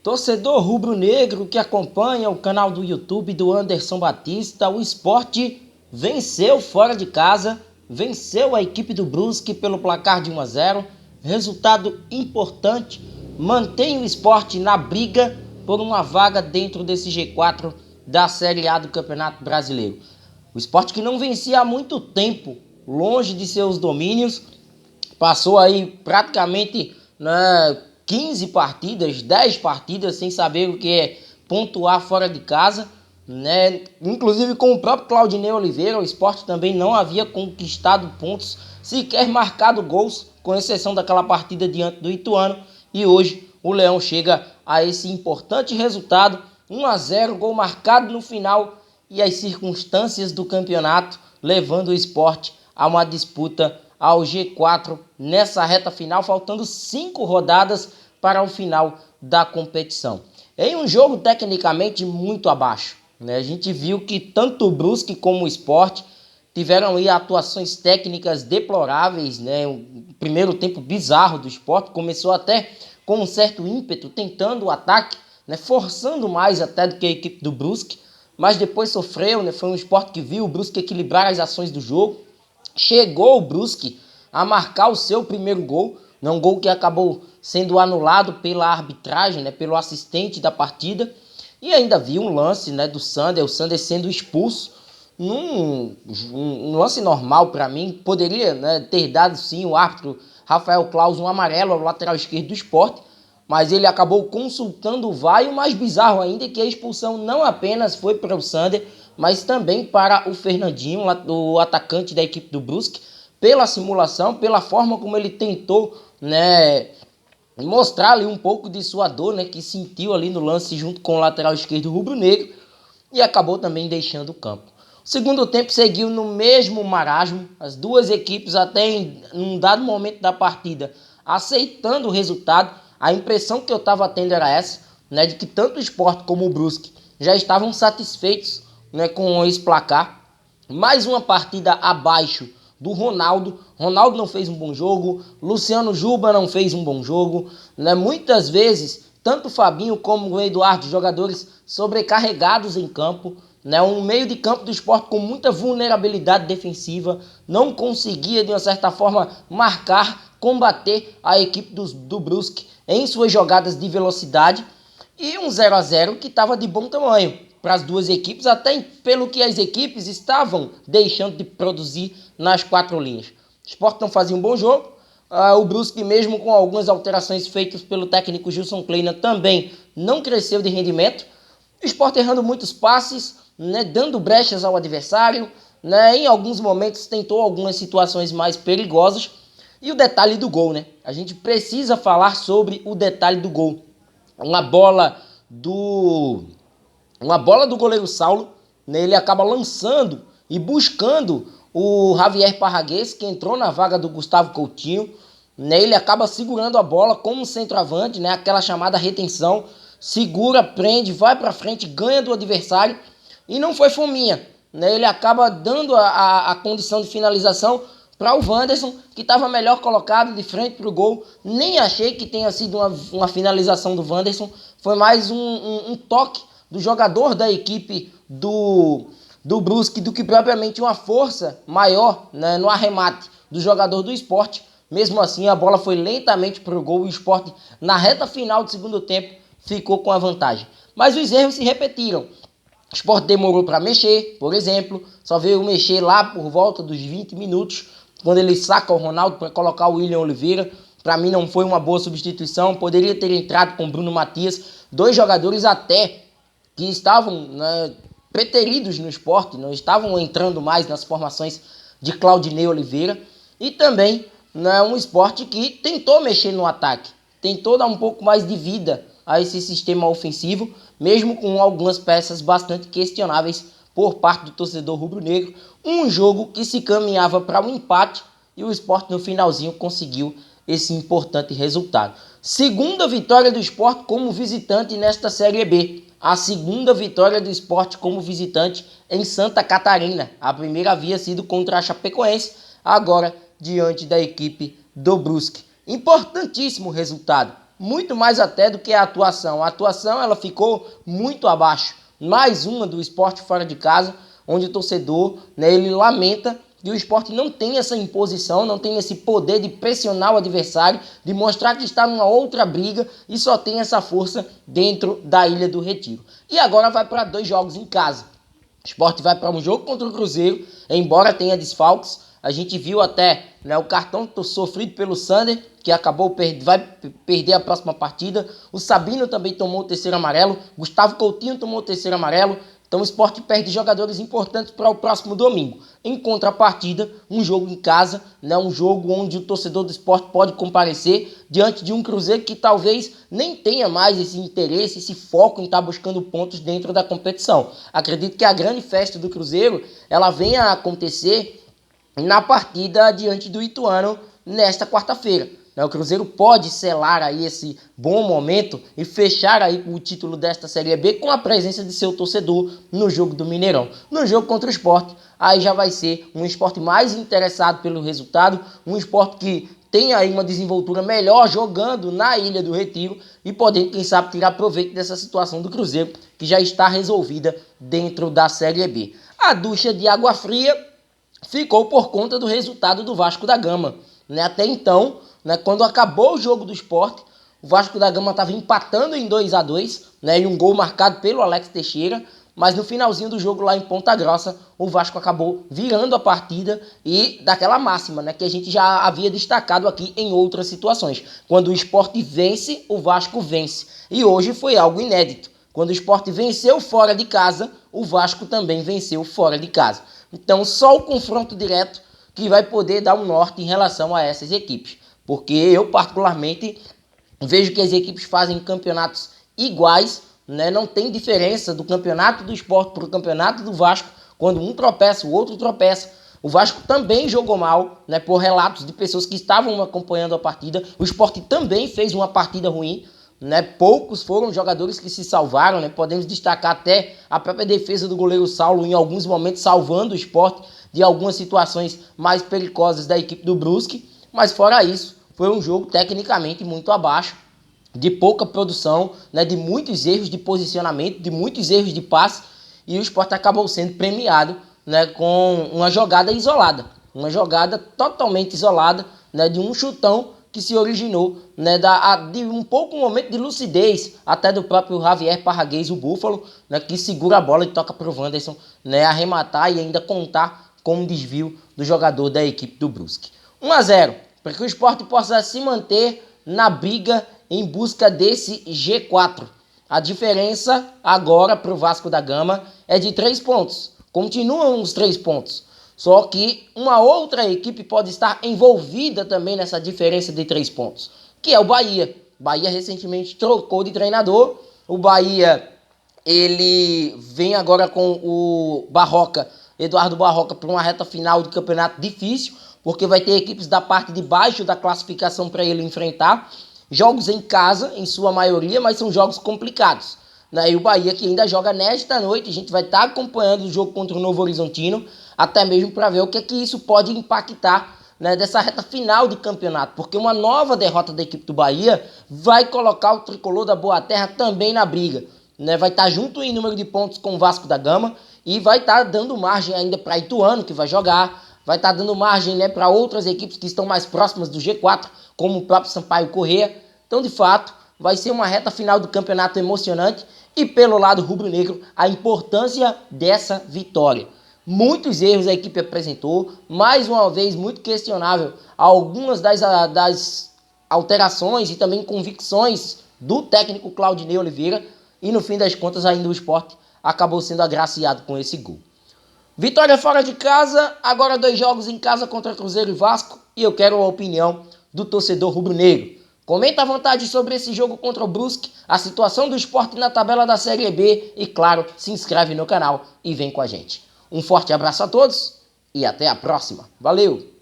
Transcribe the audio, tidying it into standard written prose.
Torcedor rubro-negro que acompanha o canal do YouTube do Anderson Batista, o Sport venceu fora de casa, venceu a equipe do Brusque pelo placar de 1-0, resultado importante, mantém o Sport na briga por uma vaga dentro desse G4 da Série A do Campeonato Brasileiro. O Sport que não vencia há muito tempo, longe de seus domínios, passou aí praticamente 15 partidas, 10 partidas sem saber o que é pontuar fora de casa, né? Inclusive com o próprio Claudinei Oliveira, o Sport também não havia conquistado pontos, sequer marcado gols, com exceção daquela partida diante do Ituano, e hoje o Leão chega a esse importante resultado, 1-0, gol marcado no final, e as circunstâncias do campeonato levando o Sport a uma disputa ao G4 nessa reta final, faltando 5 rodadas para o final da competição. Em um jogo tecnicamente muito abaixo, né? A gente viu que tanto o Brusque como o Sport tiveram aí atuações técnicas deploráveis, né? Um primeiro tempo bizarro do Sport, começou até com um certo ímpeto, tentando o ataque, né? Forçando mais até do que a equipe do Brusque, mas depois sofreu, né? Foi um Sport que viu o Brusque equilibrar as ações do jogo. Chegou o Brusque a marcar o seu primeiro gol, um gol que acabou sendo anulado pela arbitragem, né, pelo assistente da partida, e ainda viu um lance, né, do Sander, o Sander sendo expulso, um lance normal para mim, poderia, né, ter dado sim o árbitro Rafael Claus um amarelo ao lateral esquerdo do Sport, mas ele acabou consultando o VAR, e o mais bizarro ainda é que a expulsão não apenas foi para o Sander, mas também para o Fernandinho, o atacante da equipe do Brusque, pela simulação, pela forma como ele tentou, né, mostrar ali um pouco de sua dor, né, que sentiu ali no lance junto com o lateral esquerdo rubro-negro, e acabou também deixando o campo. O segundo tempo seguiu no mesmo marasmo, as duas equipes até em um dado momento da partida aceitando o resultado. A impressão que eu estava tendo era essa, né, de que tanto o Sport como o Brusque já estavam satisfeitos, né, com esse placar. Mais uma partida abaixo do Ronaldo. Ronaldo não fez um bom jogo, Luciano Juba não fez um bom jogo, né? Muitas vezes, tanto o Fabinho como o Eduardo, jogadores sobrecarregados em campo, né? Um meio de campo do Sport com muita vulnerabilidade defensiva, não conseguia de uma certa forma marcar, combater a equipe do Brusque em suas jogadas de velocidade, e um 0-0 que estava de bom tamanho para as duas equipes, até pelo que as equipes estavam deixando de produzir nas quatro linhas. O Sport não fazia um bom jogo, o Brusque, mesmo com algumas alterações feitas pelo técnico Gilson Kleina, também não cresceu de rendimento. O Sport errando muitos passes, né, dando brechas ao adversário, né, em alguns momentos tentou algumas situações mais perigosas. E o detalhe do gol, né? A gente precisa falar sobre o detalhe do gol. Uma bola do goleiro Saulo, né, ele acaba lançando e buscando o Javier Parragués, que entrou na vaga do Gustavo Coutinho, né, ele acaba segurando a bola como centroavante, né, aquela chamada retenção, segura, prende, vai para frente, ganha do adversário, e não foi fominha, né, ele acaba dando a condição de finalização para o Wanderson, que estava melhor colocado de frente para o gol. Nem achei que tenha sido uma finalização do Wanderson, foi mais um toque do jogador da equipe do Brusque do que propriamente uma força maior, né, no arremate do jogador do Sport. Mesmo assim, a bola foi lentamente para o gol e o Sport, na reta final do segundo tempo, ficou com a vantagem. Mas os erros se repetiram. O Sport demorou para mexer, por exemplo, só veio mexer lá por volta dos 20 minutos, quando ele saca o Ronaldo para colocar o William Oliveira. Para mim não foi uma boa substituição, poderia ter entrado com Bruno Matias, dois jogadores até que estavam, né, preteridos no Sport, não estavam entrando mais nas formações de Claudinei Oliveira, e também, né, um Sport que tentou mexer no ataque, tentou dar um pouco mais de vida a esse sistema ofensivo, mesmo com algumas peças bastante questionáveis por parte do torcedor rubro-negro. Um jogo que se caminhava para um empate, e o Sport no finalzinho conseguiu esse importante resultado. Segunda vitória do Sport como visitante nesta Série B. A segunda vitória do Sport como visitante em Santa Catarina. A primeira havia sido contra a Chapecoense, agora diante da equipe do Brusque. Importantíssimo resultado, muito mais até do que a atuação. A atuação ela ficou muito abaixo. Mais uma do Sport fora de casa, onde o torcedor, né, ele lamenta que o Sport não tem essa imposição, não tem esse poder de pressionar o adversário, de mostrar que está numa outra briga e só tem essa força dentro da Ilha do Retiro. E agora vai para 2 jogos em casa. O Sport vai para um jogo contra o Cruzeiro, embora tenha desfalques. A gente viu até, né, o cartão sofrido pelo Sander, que vai perder a próxima partida. O Sabino também tomou o 3º amarelo. Gustavo Coutinho tomou o 3º amarelo. Então o Sport perde jogadores importantes para o próximo domingo. Em contrapartida, um jogo em casa, né, um jogo onde o torcedor do Sport pode comparecer diante de um Cruzeiro que talvez nem tenha mais esse interesse, esse foco em estar buscando pontos dentro da competição. Acredito que a grande festa do Cruzeiro ela venha a acontecer na partida diante do Ituano nesta quarta-feira. O Cruzeiro pode selar aí esse bom momento e fechar aí o título desta Série B com a presença de seu torcedor no jogo do Mineirão. No jogo contra o Sport, aí já vai ser um Sport mais interessado pelo resultado, um Sport que tem aí uma desenvoltura melhor jogando na Ilha do Retiro e podendo, quem sabe, tirar proveito dessa situação do Cruzeiro, que já está resolvida dentro da Série B. A ducha de água fria ficou por conta do resultado do Vasco da Gama. Até então, quando acabou o jogo do Sport, o Vasco da Gama estava empatando em 2-2, e um gol marcado pelo Alex Teixeira, mas no finalzinho do jogo lá em Ponta Grossa, o Vasco acabou virando a partida e daquela máxima, que a gente já havia destacado aqui em outras situações. Quando o Sport vence, o Vasco vence. E hoje foi algo inédito. Quando o Sport venceu fora de casa, o Vasco também venceu fora de casa. Então só o confronto direto que vai poder dar um norte em relação a essas equipes. Porque eu, particularmente, vejo que as equipes fazem campeonatos iguais, não tem diferença do campeonato do Sport para o campeonato do Vasco. Quando um tropeça, o outro tropeça. O Vasco também jogou mal, por relatos de pessoas que estavam acompanhando a partida. O Sport também fez uma partida ruim. Poucos foram jogadores que se salvaram. Podemos destacar até a própria defesa do goleiro Saulo, em alguns momentos salvando o Sport de algumas situações mais perigosas da equipe do Brusque. Mas fora isso, foi um jogo tecnicamente muito abaixo, de pouca produção, de muitos erros de posicionamento, de muitos erros de passe, e o Sport acabou sendo premiado com uma jogada isolada, uma jogada totalmente isolada, de um chutão que se originou de um pouco momento de lucidez, até do próprio Javier Parraguês, o Búfalo, que segura a bola e toca para o Wanderson arrematar e ainda contar com um desvio do jogador da equipe do Brusque. 1-0, para que o Sport possa se manter na briga em busca desse G4. A diferença agora para o Vasco da Gama é de 3 pontos. Continuam os 3 pontos. Só que uma outra equipe pode estar envolvida também nessa diferença de 3 pontos, que é o Bahia. O Bahia recentemente trocou de treinador. O Bahia ele vem agora com o Eduardo Barroca, para uma reta final de campeonato difícil, porque vai ter equipes da parte de baixo da classificação para ele enfrentar. Jogos em casa, em sua maioria, mas são jogos complicados. E o Bahia que ainda joga nesta noite, a gente vai estar acompanhando o jogo contra o Novo Horizontino, até mesmo para ver o que isso pode impactar dessa reta final de campeonato, porque uma nova derrota da equipe do Bahia vai colocar o tricolor da Boa Terra também na briga. Vai estar junto em número de pontos com o Vasco da Gama e vai estar dando margem ainda para Ituano, que vai jogar. Vai estar dando margem para outras equipes que estão mais próximas do G4, como o próprio Sampaio Corrêa. Então, de fato, vai ser uma reta final do campeonato emocionante. E pelo lado rubro-negro, a importância dessa vitória. Muitos erros a equipe apresentou, mais uma vez muito questionável algumas das alterações e também convicções do técnico Claudinei Oliveira. E no fim das contas, ainda o Sport acabou sendo agraciado com esse gol. Vitória fora de casa, agora 2 jogos em casa contra Cruzeiro e Vasco, e eu quero a opinião do torcedor rubro-negro. Comenta à vontade sobre esse jogo contra o Brusque, a situação do Sport na tabela da Série B e, claro, se inscreve no canal e vem com a gente. Um forte abraço a todos e até a próxima. Valeu!